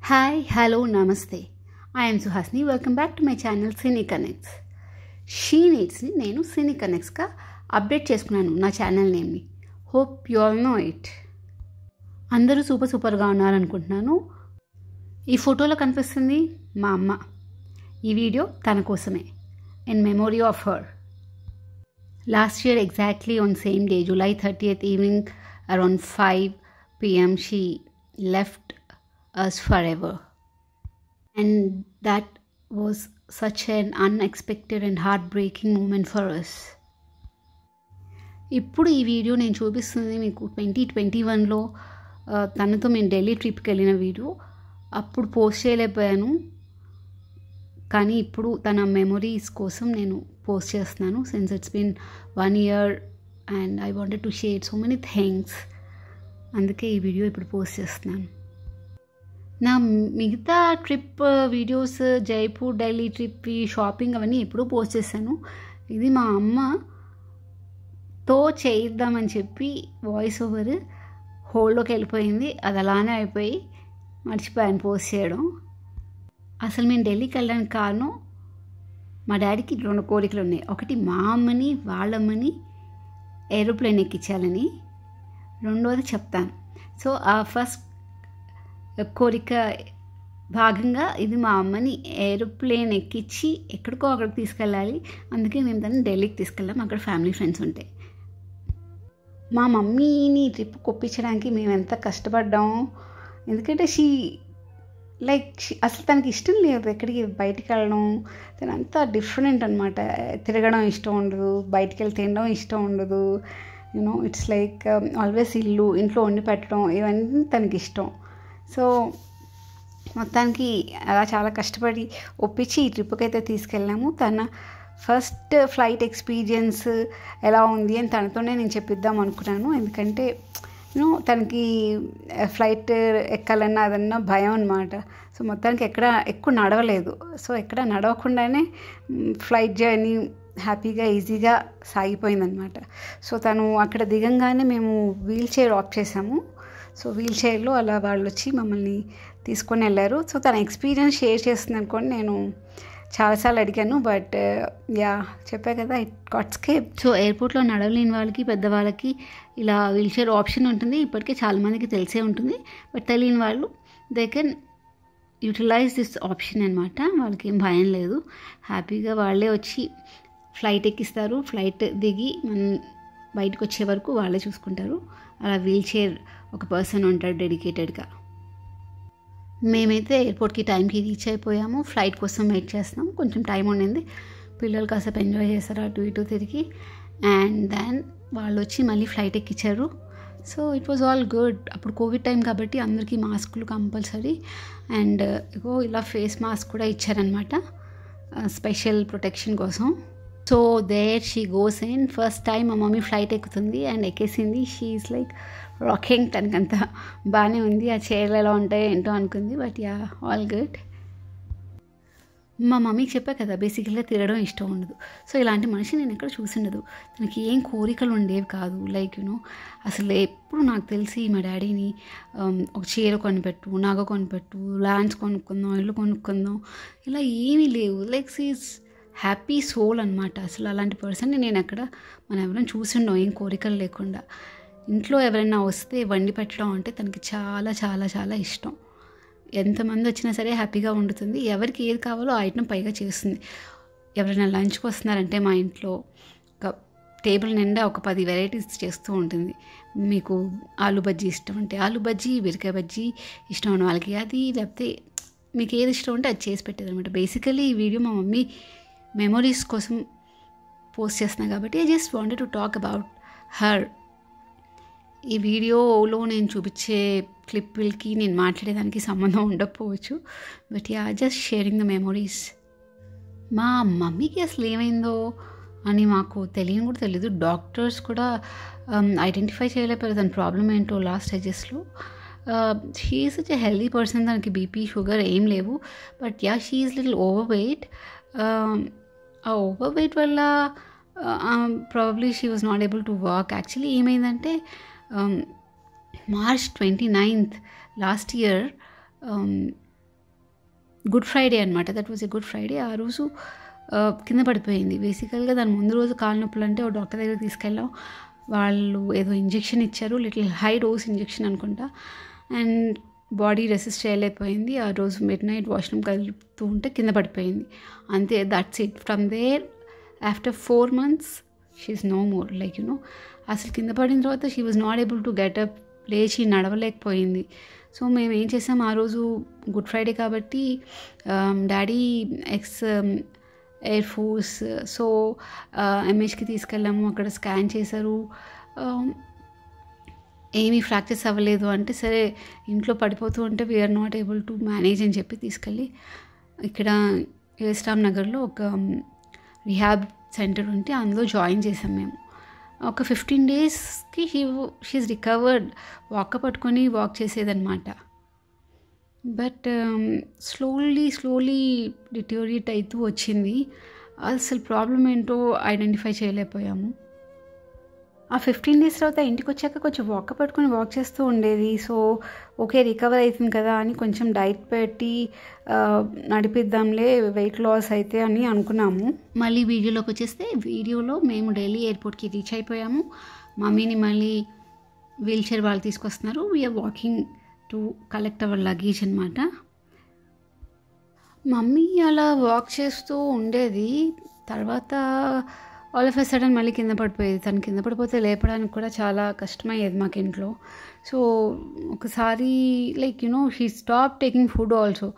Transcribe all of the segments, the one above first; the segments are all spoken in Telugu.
Hi, hello, namaste. I am Suhasini. Welcome back to my channel Cine Connects. She Needs ni నేను Cine Connects గా అప్డేట్ చేసుకున్నాను నా ఛానల్ నేమ్ని. Hope you all know it. అందరూ సూపర్గా ఉన్నారనుకుంటున్నాను. ఈ ఫోటోలో కనిపిస్తుంది మా అమ్మ. ఈ వీడియో తన కోసమే, in memory of her. Last year exactly on same day, July 30th evening around 5 p.m. she left us forever, and that was such an unexpected and heartbreaking moment for us. ఇప్పుడు ఈ వీడియో నేను చూపిస్తుంది మీకు 2021లో తనతో మేము ఢిల్లీ ట్రిప్కి వెళ్ళిన వీడియో. అప్పుడు పోస్ట్ చేయలేకపోయాను, కానీ ఇప్పుడు తన మెమొరీస్ కోసం నేను పోస్ట్ చేస్తున్నాను. Since it's been 1 year and I wanted to share so many things. అందుకే ఈ వీడియో ఇప్పుడు పోస్ట్ చేస్తున్నాను. నా మిగతా trip videos, Jaipur Delhi trip, shopping అవన్నీ ఎప్పుడూ పోస్ట్ చేశాను. ఇది మా అమ్మతో చేద్దామని చెప్పి వాయిస్ ఓవర్ హోల్డ్లోకి వెళ్ళిపోయింది. అది అలానే అయిపోయి మర్చిపోయాను పోస్ట్ చేయడం. అసలు మేము ఢిల్లీకి వెళ్ళడానికి కారణం, మా డాడీకి 2 కోరికలు ఉన్నాయి. ఒకటి మా అమ్మని వాళ్ళమ్మని ఏరోప్లేన్ ఎక్కించాలని, రెండోది చెప్తాను. సో ఆ ఫస్ట్ కోరిక భాగంగా ఇది మా అమ్మని ఏరోప్లేన్ ఎక్కించి ఎక్కడికో అక్కడికి తీసుకెళ్ళాలి. అందుకే మేము దాన్ని ఢిల్లీకి తీసుకెళ్ళాం, అక్కడ ఫ్యామిలీ ఫ్రెండ్స్ ఉంటాయి. మా మమ్మీని ట్రిప్కి ఒప్పించడానికి మేము ఎంత కష్టపడ్డాము. ఎందుకంటే అసలు తనకి ఇష్టం లేదు ఎక్కడికి బయటికి వెళ్ళడం. తను అంతా డిఫరెంట్ అనమాట. తిరగడం ఇష్టం ఉండదు, బయటికి వెళ్ళి తినడం ఇష్టం ఉండదు. ఇట్స్ లైక్ ఆల్వేస్ ఇంట్లో వండి పెట్టడం, ఇవన్నీ తనకి ఇష్టం. సో మొత్తానికి అలా చాలా కష్టపడి ఒప్పించి ఈ ట్రిప్కి అయితే తీసుకెళ్ళాము. తన ఫస్ట్ ఫ్లైట్ ఎక్స్పీరియన్స్ ఎలా ఉంది అని తనతోనే నేను చెప్పిద్దాం అనుకున్నాను. ఎందుకంటే తనకి ఫ్లైట్ ఎక్కాలన్నా అదన్నా భయం అనమాట. సో మొత్తానికి ఎక్కువ నడవలేదు. సో ఎక్కడ నడవకుండానే ఫ్లైట్ జర్నీ హ్యాపీగా ఈజీగా సాగిపోయిందనమాట. సో తను అక్కడ దిగంగానే మేము వీల్ చైర్ ఆఫ్ చేసాము. సో వీల్ చైర్లో అలా వాళ్ళు వచ్చి మమ్మల్ని తీసుకొని వెళ్ళారు. సో తన ఎక్స్పీరియన్స్ షేర్ చేస్తుంది అనుకోండి. నేను చాలాసార్లు అడిగాను, బట్ చెప్పా కదా, ఇట్ గాట్ స్కేప్. సో ఎయిర్పోర్ట్లో నడవలేని వాళ్ళకి, పెద్దవాళ్ళకి ఇలా వీల్ చైర్ ఆప్షన్ ఉంటుంది. ఇప్పటికే చాలామందికి తెలిసే ఉంటుంది, బట్ తెలియని వాళ్ళు they can utilize this option అనమాట. వాళ్ళకి ఏం భయం లేదు. హ్యాపీగా వాళ్ళే వచ్చి ఫ్లైట్ ఎక్కిస్తారు. ఫ్లైట్ దిగి మనం బయటకు వచ్చే వరకు వాళ్ళే చూసుకుంటారు. అలా వీల్ చైర్ ఒక పర్సన్ ఉంటాడు డెడికేటెడ్గా. మేమైతే ఎయిర్పోర్ట్కి టైంకి రీచ్ అయిపోయాము. ఫ్లైట్ కోసం వెయిట్ చేస్తాం. కొంచెం టైం ఉండింది. పిల్లలు కాసేపు ఎంజాయ్ చేస్తారు అటు ఇటు తిరిగి. అండ్ దెన్ వాళ్ళు వచ్చి మళ్ళీ ఫ్లైట్ ఎక్కించారు. So it was all good. అప్పుడు కోవిడ్ టైం కాబట్టి అందరికీ మాస్కులు కంపల్సరీ. అండ్ ఇలా ఫేస్ మాస్క్ కూడా ఇచ్చారనమాట, స్పెషల్ ప్రొటెక్షన్ కోసం. So there she goes in. First time మా మమ్మీ ఫ్లైట్ ఎక్కుతుంది అండ్ ఎక్కేసింది. She is like rocking. తనకంతా బాగానే ఉంది. ఆ చైర్లు ఎలా ఉంటాయో ఏంటో అనుకుంది, బట్ ఆల్ గుడ్. మా మమ్మీకి చెప్పా కదా, బేసికల్గా తిరగడం ఇష్టం ఉండదు. సో ఇలాంటి మనిషి నేను ఎక్కడ చూసిండదు. తనకి ఏం కోరికలు ఉండేవి కాదు. అసలు ఎప్పుడు నాకు తెలిసి మా డాడీని ఒక చీర కొనిపెట్టు, నగ కొనిపెట్టు, ల్యాండ్స్ కొనుక్కుందాం, ఇల్లు కొనుక్కుందాం, ఇలా ఏమీ లేవు. షీఈస్ హ్యాపీ సోల్ అనమాట. అసలు అలాంటి పర్సన్ని నేను మనం ఎవరైనా చూసిండో ఏం కోరికలు లేకుండా. ఇంట్లో ఎవరైనా వస్తే వండి పెట్టడం అంటే తనకి చాలా చాలా చాలా ఇష్టం. ఎంతమంది వచ్చినా సరే హ్యాపీగా వండుతుంది. ఎవరికి ఏది కావాలో ఆ ఐటమ్ పైగా చేస్తుంది. ఎవరైనా లంచ్కి వస్తున్నారంటే మా ఇంట్లో ఒక టేబుల్ నిండా ఒక 10 వెరైటీస్ చేస్తూ ఉంటుంది. మీకు ఆలు బజ్జీ ఇష్టం అంటే ఆలు బజ్జీ, బీరకాయ బజ్జీ ఇష్టం ఉన్న వాళ్ళకి అది, లేకపోతే మీకు ఏది ఇష్టం ఉంటే అది చేసి పెట్టేది అనమాట. బేసికలీ ఈ వీడియో మా మమ్మీ మెమొరీస్ కోసం పోస్ట్ చేస్తున్నాను కాబట్టి I just wanted to talk about her. ఈ వీడియోలో నేను చూపించే క్లిప్లకి నేను మాట్లాడేదానికి సంబంధం ఉండకపోవచ్చు, but just sharing the memories. మా మమ్మీకి అసలు ఏమైందో అని మాకు తెలియని కూడా తెలీదు. డాక్టర్స్ కూడా ఐడెంటిఫై చేయలేకపోయారు దాని ప్రాబ్లం ఏంటో లాస్ట్ స్టేజెస్లో. She is such a healthy person. దానికి బీపీ, షుగర్ ఏం లేవు, but she is little overweight. ఆ ఓవర్ వెయిట్ వల్ల probably she was not able to walk. Actually ఏమైందంటే March 29th last year good Friday అనమాట. That was a good Friday. ఆ రోజు కింద పడిపోయింది. బేసికల్గా దాని ముందు రోజు కాలు నొప్పులు అంటే ఒక డాక్టర్ దగ్గర తీసుకెళ్ళాం. వాళ్ళు ఏదో ఇంజెక్షన్ ఇచ్చారు, లిటిల్ హై డోస్ ఇంజెక్షన్ అనుకుంటా, అండ్ బాడీ రెసిస్ట్ చేయలేకపోయింది. ఆ రోజు మిడ్ నైట్ వాష్రూమ్ కలుపుతూ ఉంటే కింద పడిపోయింది. అంతే, that's it. From there after 4 months she is no more. Like అసలు కింద పడిన తర్వాత she was not able to get up, లేచి నడవలేకపోయింది. సో మేము ఏం చేసాం, ఆ రోజు గుడ్ ఫ్రైడే కాబట్టి డాడీ ఎయిర్ ఫోర్స్, సో ఎంహెచ్కి తీసుకెళ్ళాము. అక్కడ స్కాన్ చేశారు, ఏమీ ఫ్రాక్చర్స్ అవ్వలేదు. అంటే సరే ఇంట్లో పడిపోతూ ఉంటే we are not able to manage అని చెప్పి తీసుకెళ్ళి ఇక్కడ యేస్రామ్ నగర్లో ఒక రిహాబ్ సెంటర్ ఉంటే అందులో జాయిన్ చేసాం మేము. ఒక 15 daysకి షీఈ్ రికవర్డ్. వాక్ పట్టుకొని వాక్ చేసేదన్నమాట. బట్ స్లోలీ డిటోరియేట్ అవుతూ వచ్చింది. అసలు ప్రాబ్లం ఏంటో ఐడెంటిఫై చేయలేకపోయాము. ఆ 15 days తర్వాత ఇంటికి వచ్చాక కొంచెం వాక్ పట్టుకొని వాక్ చేస్తూ ఉండేది. సో ఓకే, రికవర్ అవుతుంది కదా అని కొంచెం డైట్ పెట్టి నడిపిద్దాంలే, వెయిట్ లాస్ అయితే అని అనుకున్నాము. మళ్ళీ వీడియోలోకి వచ్చేస్తే, వీడియోలో మేము ఢిల్లీ ఎయిర్పోర్ట్కి రీచ్ అయిపోయాము. మమ్మీని మళ్ళీ వీల్ చైర్ వాళ్ళు తీసుకొస్తున్నారు. We are walking to collect our luggage అనమాట. మమ్మీ అలా వాక్ చేస్తూ ఉండేది. తర్వాత ఆల్ ఆఫ్ ఎ సడన్ మళ్ళీ కింద పడిపోయేది. తను కింద పడిపోతే లేపడానికి కూడా చాలా కష్టమయ్యేది మాకు ఇంట్లో. సో ఒకసారి like she stop taking food also.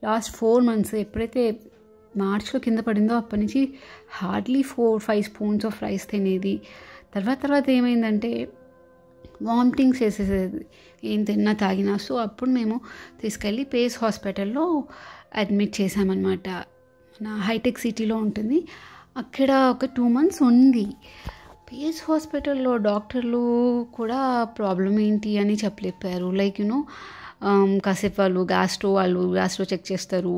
Last 4 months, ఎప్పుడైతే మార్చ్లో కింద పడిందో అప్పటి నుంచి హార్డ్లీ 4-5 spoons ఆఫ్ రైస్ తినేది. తర్వాత ఏమైందంటే వామిటింగ్స్ చేసేసేది ఏం తిన్నా తాగినా. సో అప్పుడు మేము తీసుకెళ్ళి పేస్ హాస్పిటల్లో అడ్మిట్ చేసామన్నమాట. మన హైటెక్ సిటీలో ఉంటుంది. అక్కడ ఒక 2 months ఉంది. పేస్ హాస్పిటల్లో డాక్టర్లు కూడా ప్రాబ్లం ఏంటి అని చెప్పలేపారు. లైక్ కాసేపు వాళ్ళు గ్యాస్ట్రో చెక్ చేస్తారు,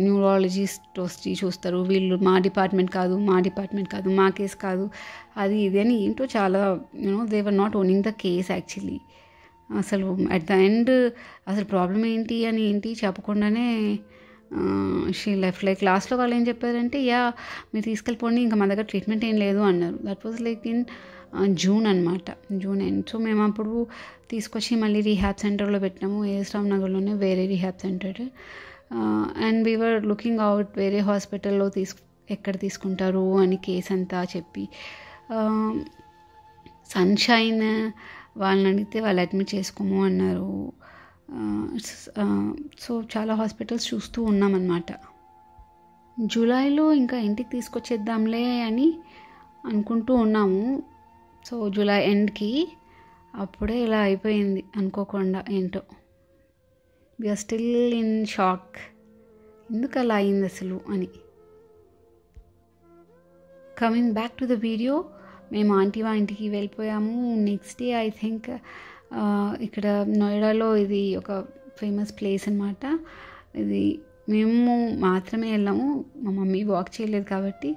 న్యూరాలజిస్ట్ వచ్చి చూస్తారు. వీళ్ళు మా డిపార్ట్మెంట్ కాదు, మా కేసు కాదు, అది ఇది అని ఏంటో చాలా they were not owning the case actually. అసలు అట్ ద ఎండ్ అసలు ప్రాబ్లం ఏంటి చెప్పకుండానే షీ లెఫ్ట్. లైక్ లాస్ట్లో వాళ్ళు ఏం చెప్పారంటే, మీరు తీసుకెళ్ళిపోండి, ఇంకా మా దగ్గర ట్రీట్మెంట్ ఏం లేదు అన్నారు. That was like in June అనమాట, జూన్ ఎండ్. సో మేము అప్పుడు తీసుకొచ్చి మళ్ళీ రీహాబ్ సెంటర్లో పెట్టినాము. యేస్రామ్ నగర్లోనే వేరే rehab centre. And we were looking out వేరే హాస్పిటల్లో ఎక్కడ తీసుకుంటారు అని కేసు అంతా చెప్పి, సన్షైన్ వాళ్ళని అడిగితే వాళ్ళు అడ్మిట్ చేసుకోము అన్నారు. సో చాలా హాస్పిటల్స్ చూస్తూ ఉన్నామన్నమాట. జూలైలో ఇంకా ఇంటికి తీసుకొచ్చేద్దాంలే అని అనుకుంటూ ఉన్నాము. సో జూలై ఎండ్కి అప్పుడే ఇలా అయిపోయింది అనుకోకుండా. ఏంటో వీఆర్ స్టిల్ ఇన్ షాక్, ఎందుకు అలా అయింది అసలు అని. Coming back to the video, మేము ఆంటీ వాళ్ళ ఇంటికి వెళ్ళిపోయాము. నెక్స్ట్ డే ఐ థింక్ ఇక్కడ నోయిడాలో ఇది ఒక ఫేమస్ ప్లేస్ అనమాట. ఇది మేము మాత్రమే వెళ్ళాము. మా మమ్మీ వాక్ చేయలేదు కాబట్టి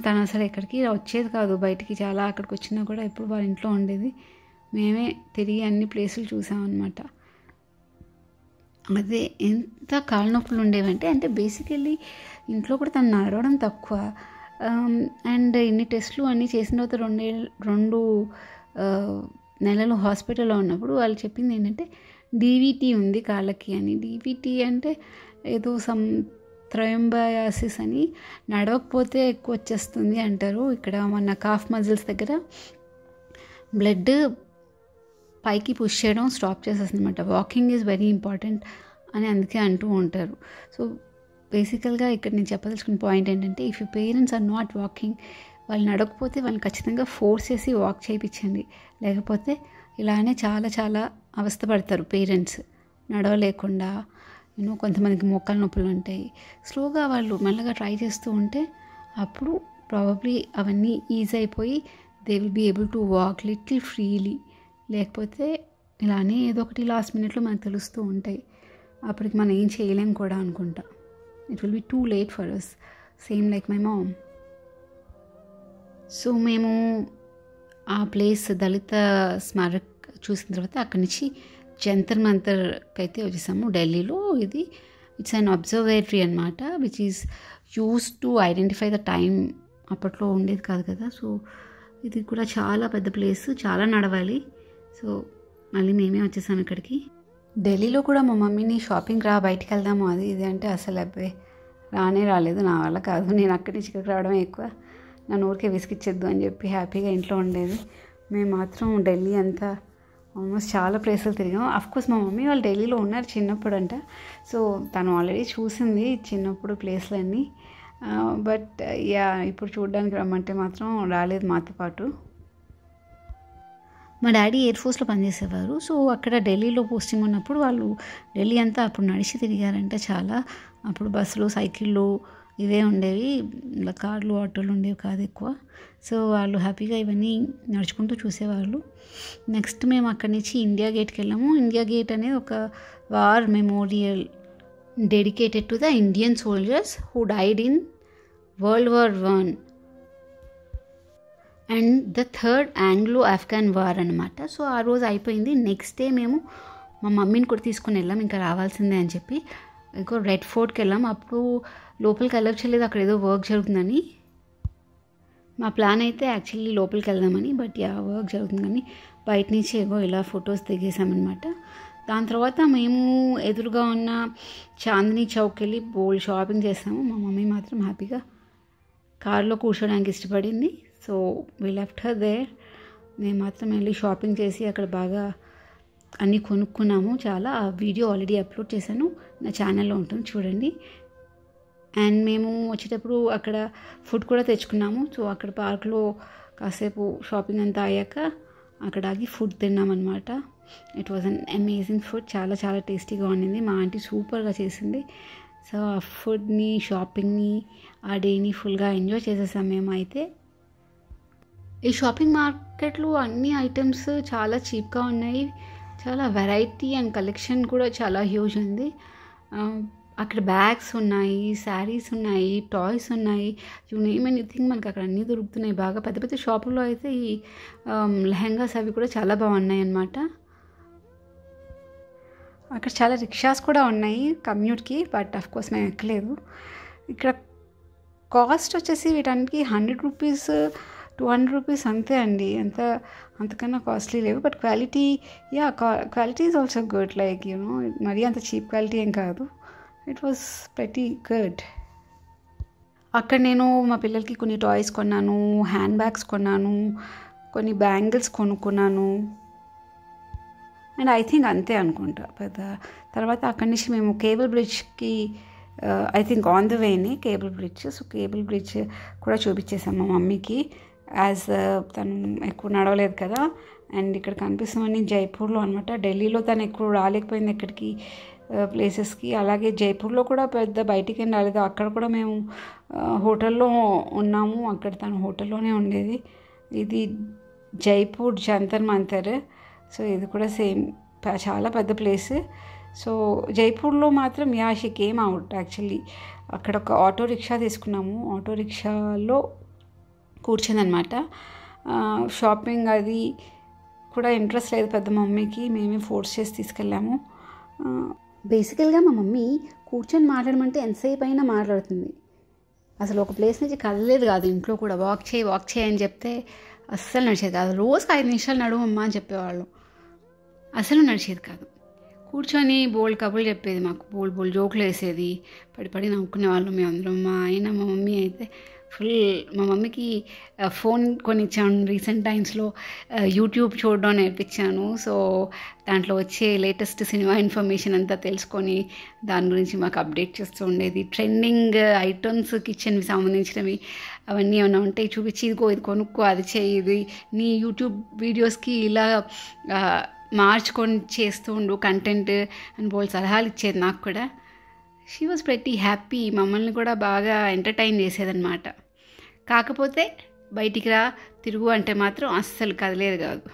తను అసలు ఎక్కడికి వచ్చేది కాదు బయటికి. చాలా అక్కడికి వచ్చినా కూడా ఎప్పుడు వాళ్ళ ఇంట్లో ఉండేది. మేమే తిరిగి అన్ని ప్లేసులు చూసామన్నమాట. అదే ఎంత కాళ్ళ నొప్పులు ఉండేవంటే, అంటే బేసికల్లీ ఇంట్లో కూడా తను నడవడం తక్కువ. అండ్ ఇన్ని టెస్టులు అన్నీ చేసిన తర్వాత 2 నెలలు హాస్పిటల్లో ఉన్నప్పుడు వాళ్ళు చెప్పింది ఏంటంటే డీవీటీ ఉంది కాళ్ళకి అని. డీవీటీ అంటే ఏదో థ్రయంబయాసిస్ అని, నడవకపోతే ఎక్కువ వచ్చేస్తుంది అంటారు. ఇక్కడ మన కాఫ్ మజిల్స్ దగ్గర బ్లడ్ పైకి పుష్ చేయడం స్టాప్ చేసేస్తుంది అనమాట. వాకింగ్ ఈజ్ వెరీ ఇంపార్టెంట్ అని అందుకే అంటూ ఉంటారు. సో బేసికల్గా ఇక్కడ నేను చెప్పదలుచుకున్న పాయింట్ ఏంటంటే, if you parents are not walking, వాళ్ళు నడకపోతే వాళ్ళని ఖచ్చితంగా ఫోర్స్ చేసి వాక్ చేయించండి. లేకపోతే ఇలానే చాలా చాలా అవస్థపడతారు పేరెంట్స్ నడవలేకుండా. కొంతమందికి మోకాళ్ళ నొప్పులు ఉంటాయి. స్లోగా వాళ్ళు మెల్లగా ట్రై చేస్తూ ఉంటే అప్పుడు ప్రాబబ్లీ అవన్నీ ఈజీ అయిపోయి they will be able to walk little freely. లేకపోతే ఇలానే ఏదో ఒకటి లాస్ట్ మినిట్లో మనకు తెలుస్తూ ఉంటాయి. అప్పటికి మనం ఏం చేయలేం కూడా అనుకుంటా. It will be too late for us, same like my mom. So మేము ఆ ప్లేస్ దళిత స్మారక్ చూసిన తర్వాత అక్కడి నుంచి జంతర్ మంతర్కి అయితే వచ్చేసాము. ఢిల్లీలో ఇది ఇట్స్ అన్ అబ్జర్వేటరీ అనమాట, which is use to identify the time. అప్పట్లో ఉండేది కాదు కదా. సో ఇది కూడా చాలా పెద్ద ప్లేస్, చాలా నడవాలి. సో మళ్ళీ మేమే వచ్చేసాం ఇక్కడికి. ఢిల్లీలో కూడా మా మమ్మీని షాపింగ్ రా బయటికి వెళ్దాము అది ఇది అంటే అసలు అబ్బాయి రాలేదు, నా వల్ల కాదు. నేను అక్కడి నుంచి ఇక్కడికి రావడమే ఎక్కువ, నన్ను ఊరికే విసిగిచ్చేద్దు అని చెప్పి హ్యాపీగా ఇంట్లో ఉండేది. మేము మాత్రం ఢిల్లీ అంతా ఆల్మోస్ట్ చాలా ప్లేసులు తిరిగాం. అఫ్కోర్స్ మా మమ్మీ వాళ్ళు ఢిల్లీలో ఉన్నారు చిన్నప్పుడు అంట, సో తను ఆల్రెడీ చూసింది చిన్నప్పుడు ప్లేస్లన్నీ. బట్ యా ఇప్పుడు చూడడానికి రమ్మంటే మాత్రం రాలేదు మాతో పాటు. మా డాడీ ఎయిర్ ఫోర్స్లో పనిచేసేవారు. సో అక్కడ ఢిల్లీలో పోస్టింగ్ ఉన్నప్పుడు వాళ్ళు ఢిల్లీ అంతా అప్పుడు నడిచి తిరిగారంట చాలా. అప్పుడు బస్సులు, సైకిళ్ళు ఇవే ఉండేవి, ఇలా కార్లు, ఆటోలు ఉండేవి కాదు ఎక్కువ. సో వాళ్ళు హ్యాపీగా ఇవన్నీ నడుచుకుంటూ చూసేవాళ్ళు. నెక్స్ట్ మేము అక్కడి నుంచి ఇండియా గేట్కి వెళ్ళాము. ఇండియా గేట్ అనేది ఒక war memorial dedicated to the Indian soldiers who died in World War I and the third Anglo Afghan war అనమాట. సో ఆ రోజు అయిపోయింది. నెక్స్ట్ డే మేము మా మమ్మీని కూడా తీసుకుని వెళ్ళాం, ఇంకా రావాల్సిందే అని చెప్పి. ఇంకో రెడ్ ఫోర్ట్కి వెళ్ళాం. అప్పుడు లోపలికి వెళ్ళచ్చలేదు, అక్కడ ఏదో వర్క్ జరుగుతుందని. మా ప్లాన్ అయితే యాక్చువల్లీ లోపలికి వెళ్దామని, బట్ యా వర్క్ జరుగుతుంది కానీ బయట నుంచి ఏవో ఇలా ఫొటోస్ దిగేసామన్నమాట. దాని తర్వాత మేము ఎదురుగా ఉన్న చాందినీ చౌక్ వెళ్ళి బోల్డ్ షాపింగ్ చేసాము. మా మమ్మీ మాత్రం హ్యాపీగా కార్లో కూర్చోడానికి ఇష్టపడింది. So we left her there. మేము మాత్రం వెళ్ళి షాపింగ్ చేసి అక్కడ బాగా అన్నీ కొనుక్కున్నాము చాలా. ఆ వీడియో ఆల్రెడీ అప్లోడ్ చేశాను, నా ఛానల్లో ఉంటుంది చూడండి. అండ్ మేము వచ్చేటప్పుడు అక్కడ ఫుడ్ కూడా తెచ్చుకున్నాము. సో అక్కడ పార్క్లో కాసేపు షాపింగ్ అంతా అయ్యాక అక్కడ ఆగి ఫుడ్ తిన్నామన్నమాట. It was an amazing food, చాలా చాలా టేస్టీగా ఉండింది. మా ఆంటీ సూపర్గా చేసింది. సో ఆ ఫుడ్ని, షాపింగ్ని, ఆ డేని ఫుల్గా ఎంజాయ్ చేసేసాం మేము. అయితే ఈ షాపింగ్ మార్కెట్లో అన్ని ఐటమ్స్ చాలా చీప్గా ఉన్నాయి, చాలా వెరైటీ అండ్ కలెక్షన్ కూడా చాలా హ్యూజ్ ఉంది. అక్కడ బ్యాగ్స్ ఉన్నాయి, శారీస్ ఉన్నాయి, టాయ్స్ ఉన్నాయి, యూ నేమ్ ఎనీథింగ్ మనకు అక్కడ అన్నీ దొరుకుతున్నాయి బాగా. పెద్ద పెద్ద షాపుల్లో అయితే ఈ లెహంగాస్ అవి కూడా చాలా బాగున్నాయి అన్నమాట. అక్కడ చాలా రిక్షాస్ కూడా ఉన్నాయి కమ్యూట్కి, బట్ అఫ్కోర్స్ మేము ఎక్కలేదు. ఇక్కడ కాస్ట్ వచ్చేసి వీటన్నిటికి 100 రూపీస్ 200 రూపీస్ అంతే అండి, అంతకన్నా కాస్ట్లీ లేవు. But quality quality is also good, like you know మరీ అంత చీప్ క్వాలిటీ ఏం కాదు. It was pretty good. అక్కడ నేను మా పిల్లలకి కొన్ని టాయ్స్ కొన్నాను, హ్యాండ్ బ్యాగ్స్ కొన్నాను, కొన్ని బ్యాంగిల్స్ కొనుక్కున్నాను. అండ్ ఐ థింక్ అంతే అనుకుంటా పెద్ద. తర్వాత అక్కడి నుంచి మేము కేబుల్ బ్రిడ్జ్కి, ఐ థింక్ ఆన్ ద వేని cable bridge. So cable bridge కూడా చూపించేసాం మా మమ్మీకి, యాజ్ తను ఎక్కువ నడవలేదు కదా. అండ్ ఇక్కడ కనిపిస్తామని జైపూర్లో అనమాట. ఢిల్లీలో తను ఎక్కువ రాలేకపోయింది ఎక్కడికి ప్లేసెస్కి. అలాగే జైపూర్లో కూడా పెద్ద బయటికి ఏం రాలేదు. అక్కడ కూడా మేము హోటల్లో ఉన్నాము, అక్కడ తను హోటల్లోనే ఉండేది. ఇది జైపూర్ జంతర్ మంతర్. సో ఇది కూడా సేమ్ చాలా పెద్ద ప్లేస్. సో జైపూర్లో మాత్రం షీ కేమ్ అవుట్ యాక్చువల్లీ. అక్కడ ఒక ఆటో రిక్షా తీసుకున్నాము, ఆటో రిక్షాలో కూర్చుందనమాట. షాపింగ్ అది కూడా ఇంట్రెస్ట్ లేదు పెద్ద మమ్మీకి, మేమే ఫోర్స్ చేసి తీసుకెళ్ళాము. బేసికల్గా మా మమ్మీ కూర్చొని మాట్లాడమంటే ఎంతసేపు అయినా మాట్లాడుతుంది. అసలు ఒక ప్లేస్ నుంచి కదలేదు కాదు. ఇంట్లో కూడా వాక్ చేయి అని చెప్తే అస్సలు నడిచేది కాదు. రోజుకి 5 నిమిషాలు నడువమ్మా అని చెప్పేవాళ్ళు, అసలు నడిచేది కాదు. కూర్చొని బోల్డ్ కబుర్లు చెప్పేది మాకు, బోల్డ్ జోకులు వేసేది, పడి నవ్వుకునే వాళ్ళు మేమందరం. మా ఆయన మా మమ్మీ అయితే ఫుల్. మా మమ్మీకి ఫోన్ కొనిచ్చాను రీసెంట్ టైమ్స్లో, యూట్యూబ్ చూడడం నేర్పించాను. సో దాంట్లో వచ్చే లేటెస్ట్ సినిమా ఇన్ఫర్మేషన్ అంతా తెలుసుకొని దాని గురించి మాకు అప్డేట్ చేస్తూ ఉండేది. ట్రెండింగ్ ఐటమ్స్, కిచెన్కి సంబంధించినవి అవన్నీ ఏమైనా ఉంటే చూపించి, ఇదిగో ఇది కొనుక్కో, అది చేయి, ఇది నీ యూట్యూబ్ వీడియోస్కి ఇలా మార్చుకొని చేస్తూ ఉండు కంటెంట్ అని బోల్డ్ సలహాలు ఇచ్చేది నాకు కూడా. She was pretty happy. మమ్మల్ని కూడా బాగా ఎంటర్టైన్ చేసేదన్నమాట. కాకపోతే బయటికి రా, తిరుగు అంటే మాత్రం అస్సలు కదలేదు కాదు.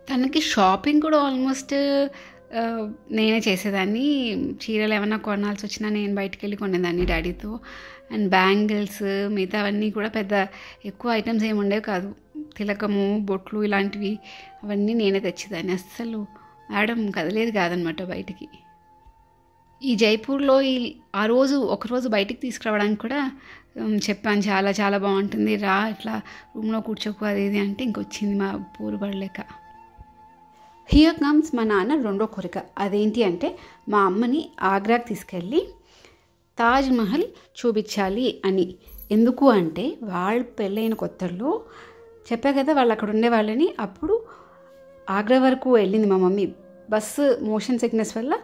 తనకి షాపింగ్ కూడా ఆల్మోస్ట్ నేనే చేసేదాన్ని. చీరలు ఏమైనా కొనాల్సి వచ్చినా నేను బయటికి వెళ్ళి కొనేదాన్ని డాడీతో. అండ్ బ్యాంగిల్స్ మిగతావన్నీ కూడా పెద్ద ఎక్కువ ఐటమ్స్ ఏమి ఉండేవి కాదు. తిలకము, బొట్లు ఇలాంటివి అవన్నీ నేనే తెచ్చేదాన్ని. అస్సలు మేడం కదలేదు కాదనమాట బయటికి. ఈ జైపూర్లో ఆ రోజు ఒకరోజు బయటికి తీసుకురావడానికి కూడా చెప్పాను, చాలా చాలా బాగుంటుంది రా, ఇట్లా రూమ్లో కూర్చోకు అది ఇది అంటే ఇంకొచ్చింది మా పూరు పడలేక. హియర్ కమ్స్ మా నాన్న రెండో కోరిక. అదేంటి అంటే మా అమ్మని ఆగ్రాకి తీసుకెళ్ళి తాజ్ మహల్ చూపించాలి అని. ఎందుకు అంటే వాళ్ళు పెళ్ళైన కొత్తల్లో చెప్పా కదా వాళ్ళు అక్కడ ఉండేవాళ్ళని. అప్పుడు ఆగ్రా వరకు వెళ్ళింది మా మమ్మీ. బస్సు మోషన్ సిక్నెస్ వల్ల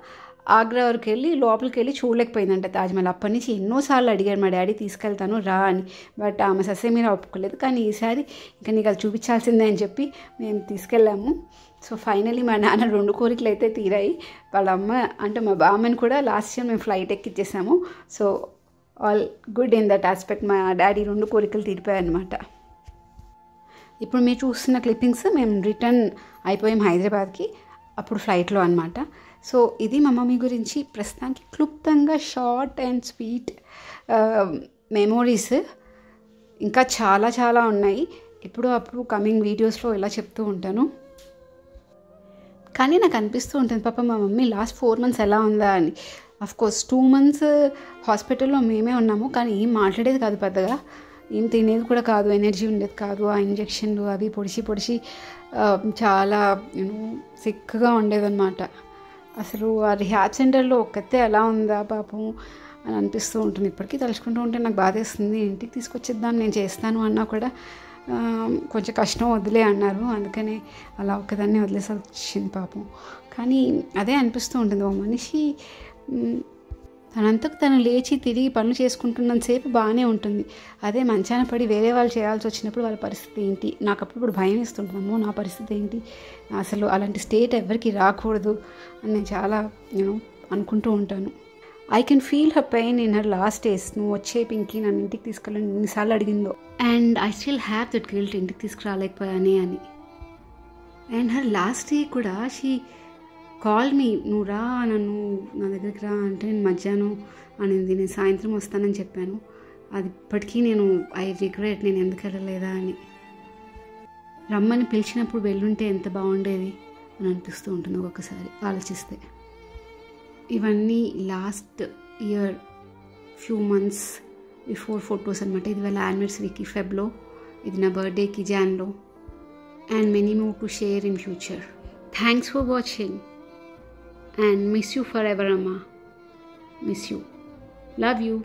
ఆగ్రా వరకు వెళ్ళి లోపలికి వెళ్ళి చూడలేకపోయిందంట తాజ్మహల్. అప్పటి నుంచి ఎన్నోసార్లు అడిగారు మా డాడీ తీసుకెళ్తాను రా అని. బట్ ఆమె ససేమీరా ఒప్పుకోలేదు. కానీ ఈసారి ఇంకా నీకు అది చూపించాల్సిందే అని చెప్పి మేము తీసుకెళ్ళాము. సో ఫైనలీ మా నాన్న 2 కోరికలు అయితే తీరాయి. వాళ్ళ అమ్మ అంటే మా బామ్మని కూడా లాస్ట్ ఇయర్ మేము ఫ్లైట్ ఎక్కిచ్చేసాము. So all good in that aspect. మా డాడీ 2 కోరికలు తీరిపోయాయన్నమాట. ఇప్పుడు మీరు చూస్తున్న క్లిప్పింగ్స్ మేము రిటర్న్ అయిపోయాం హైదరాబాద్కి, అప్పుడు ఫ్లైట్లో అనమాట. సో ఇది మా మమ్మీ గురించి ప్రస్తుతానికి క్లుప్తంగా షార్ట్ అండ్ స్వీట్ మెమోరీస్. ఇంకా చాలా చాలా ఉన్నాయి. ఎప్పుడో అప్పుడు కమింగ్ వీడియోస్లో ఇలా చెప్తూ ఉంటాను. కానీ నాకు అనిపిస్తూ ఉంటుంది పాప మా మమ్మీ లాస్ట్ 4 months ఎలా ఉందా అని. అఫ్కోర్స్ 2 months హాస్పిటల్లో మేమే ఉన్నాము. కానీ ఏం మాట్లాడేది కాదు పెద్దగా, ఏం తినేది కూడా కాదు, ఎనర్జీ ఉండేది కాదు. ఆ ఇంజెక్షన్లు అవి పొడిచి చాలా సిక్గా ఉండేదన్నమాట. అసలు ఆ రిహాబ్ సెంటర్లో ఒక్కతే ఎలా ఉందా పాపం అని అనిపిస్తూ ఉంటుంది. ఇప్పటికీ తలుచుకుంటూ ఉంటే నాకు బాధేస్తుంది. ఇంటికి తీసుకొచ్చేద్దాం నేను చేస్తాను అన్నా కూడా కొంచెం కష్టం వదిలే అన్నారు. అందుకనే అలా ఒక్కదాన్ని వదిలేసి వచ్చింది పాపం. కానీ అదే అనిపిస్తూ ఉంటుంది, ఓ మనిషి తనంతకు తను లేచి తిరిగి పనులు చేసుకుంటున్నంతసేపు బాగానే ఉంటుంది. అదే మంచాన పడి వేరే వాళ్ళు చేయాల్సి వచ్చినప్పుడు వాళ్ళ పరిస్థితి ఏంటి. నాకు అప్పుడు భయం వేస్తుంటుందమ్మో నా పరిస్థితి ఏంటి, అసలు అలాంటి స్టేట్ ఎవరికి రాకూడదు అని నేను చాలా అనుకుంటూ ఉంటాను. I can feel her pain in her last days. నువ్వు వచ్చే పింకీ నన్ను ఇంటికి తీసుకెళ్ళని ఎన్నిసార్లు అడిగిందో. And I still have that guilt, ఇంటికి తీసుకురాలేకపోయానే అని. అండ్ హర్ లాస్ట్ డే కూడా షీ కాల్ మీ, నువ్వు రా నన్ను నా దగ్గరికి రా అంటే నేను మధ్యాహ్నం అనింది. నేను సాయంత్రం వస్తానని చెప్పాను. అది ఇప్పటికీ నేను ఐ రిగ్రెట్ నేను ఎందుకు వెళ్ళలేదా అని. రమ్మని పిలిచినప్పుడు వెళ్ళుంటే ఎంత బాగుండేది అని అనిపిస్తూ ఉంటుంది ఒక్కొక్కసారి ఆలోచిస్తే. ఇవన్నీ last year few months before photos అనమాట. ఇది వాళ్ళ యానివర్సరీకి ఫెబ్లో, ఇది నా బర్త్డేకి జాన్లో. And many more to share in future. Thanks for watching and miss you forever, Amma. Miss you. Love you.